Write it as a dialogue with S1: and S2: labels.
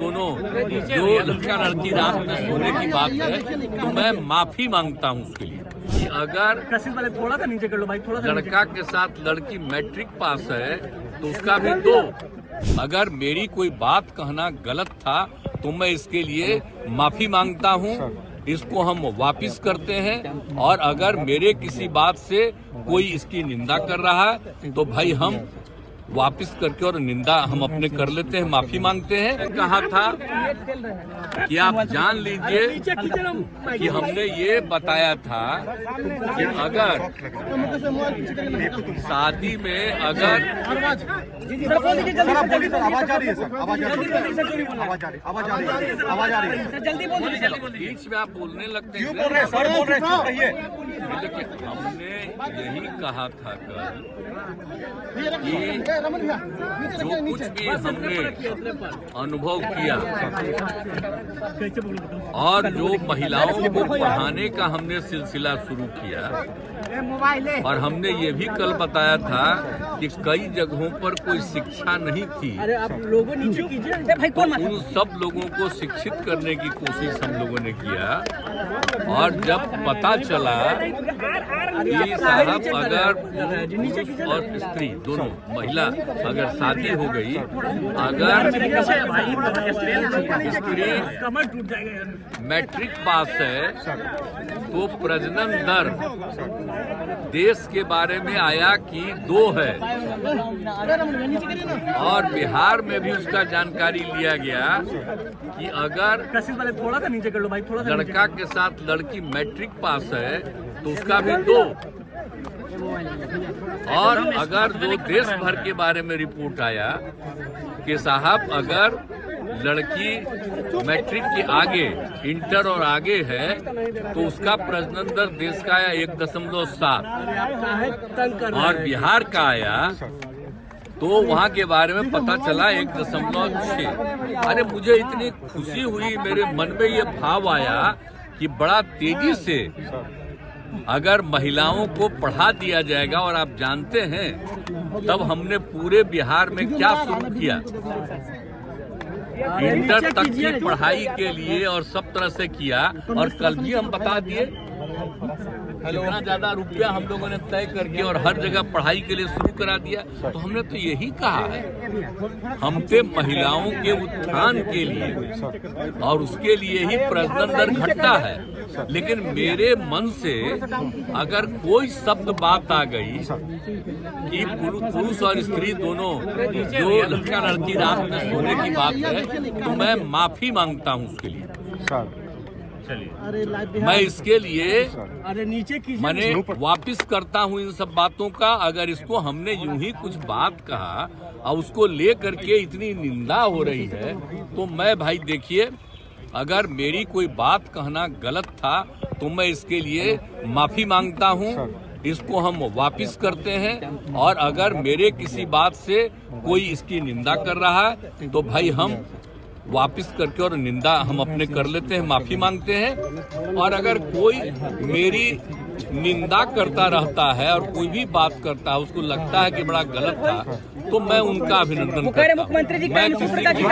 S1: दोनों जो लड़का लड़की रात में सोने की बात है, तो मैं माफी मांगता हूं उसके लिए कि अगर
S2: थोड़ा सा नीचे कर लो भाई, थोड़ा सा
S1: लड़का के साथ लड़की मैट्रिक पास है तो उसका भी 2। अगर मेरी कोई बात कहना गलत था तो मैं इसके लिए माफी मांगता हूं। इसको हम वापस करते हैं और अगर मेरे किसी बात से कोई इसकी निंदा कर रहा है तो भाई हम वापस करके और निंदा हम अपने कर लेते हैं, माफी मांगते हैं। कहा था कि आप जान लीजिए कि हमने ये बताया था कि अगर शादी में अगर बीच में आप बोलने लगते हैं, हमने यही कहा था कल कि जो कुछ भी हमने अनुभव किया और जो महिलाओं को पढ़ाने का हमने सिलसिला शुरू किया, और हमने ये भी कल बताया था कि कई जगहों पर कोई शिक्षा नहीं थी,
S2: अरे आप लोगों नीचे कीजिए,
S1: तो उन सब लोगों को शिक्षित करने की कोशिश हम लोगों ने किया। और जब पता चला कि साहब अगर पुरुष और स्त्री दोनों महिला अगर शादी हो गई, अगर स्त्री मैट्रिक पास है तो प्रजनन दर देश के बारे में आया कि 2 है, और बिहार में भी उसका जानकारी लिया गया कि अगर
S2: थोड़ा सा नीचे कर लो भाई, थोड़ा सा
S1: लड़का के साथ लड़की मैट्रिक पास है तो उसका भी 2। और अगर जो देश भर के बारे में रिपोर्ट आया कि साहब अगर लड़की मैट्रिक के आगे इंटर और आगे है तो उसका प्रजनन दर देश का आया 1.7, और बिहार का आया तो वहाँ के बारे में पता चला 1.6। अरे मुझे इतनी खुशी हुई, मेरे मन में ये भाव आया कि बड़ा तेजी से अगर महिलाओं को पढ़ा दिया जाएगा। और आप जानते हैं तब हमने पूरे बिहार में क्या शुरू किया, इंटर तक की पढ़ाई के लिए और सब तरह से किया। और कल भी हम बता दिए कितना ज्यादा रुपया हम लोगों ने तय करके और हर जगह पढ़ाई के लिए शुरू करा दिया। तो हमने तो यही कहा है, हम पे महिलाओं के उत्थान के लिए और उसके लिए ही प्रजनन दर घटता है। लेकिन मेरे मन से अगर कोई शब्द बात आ गई कि पुरुष और स्त्री दोनों जो लड़का लड़की रात में सोने की बात है, तो मैं माफी मांगता हूं उसके लिए। मैं इसके लिए मैंने वापस करता हूं इन सब बातों का। अगर इसको हमने यूं ही कुछ बात कहा और उसको ले करके इतनी निंदा हो रही है, तो मैं भाई देखिए, अगर मेरी कोई बात कहना गलत था तो मैं इसके लिए माफी मांगता हूं। इसको हम वापस करते हैं और अगर मेरे किसी बात से कोई इसकी निंदा कर रहा है तो भाई हम वापस करके और निंदा हम अपने कर लेते हैं, माफी मांगते हैं। और अगर कोई मेरी निंदा करता रहता है और कोई भी बात करता है, उसको लगता है कि बड़ा गलत था, तो मैं उनका अभिनंदन करता हूं।
S2: मुख्यमंत्री जी
S1: मैं किसी का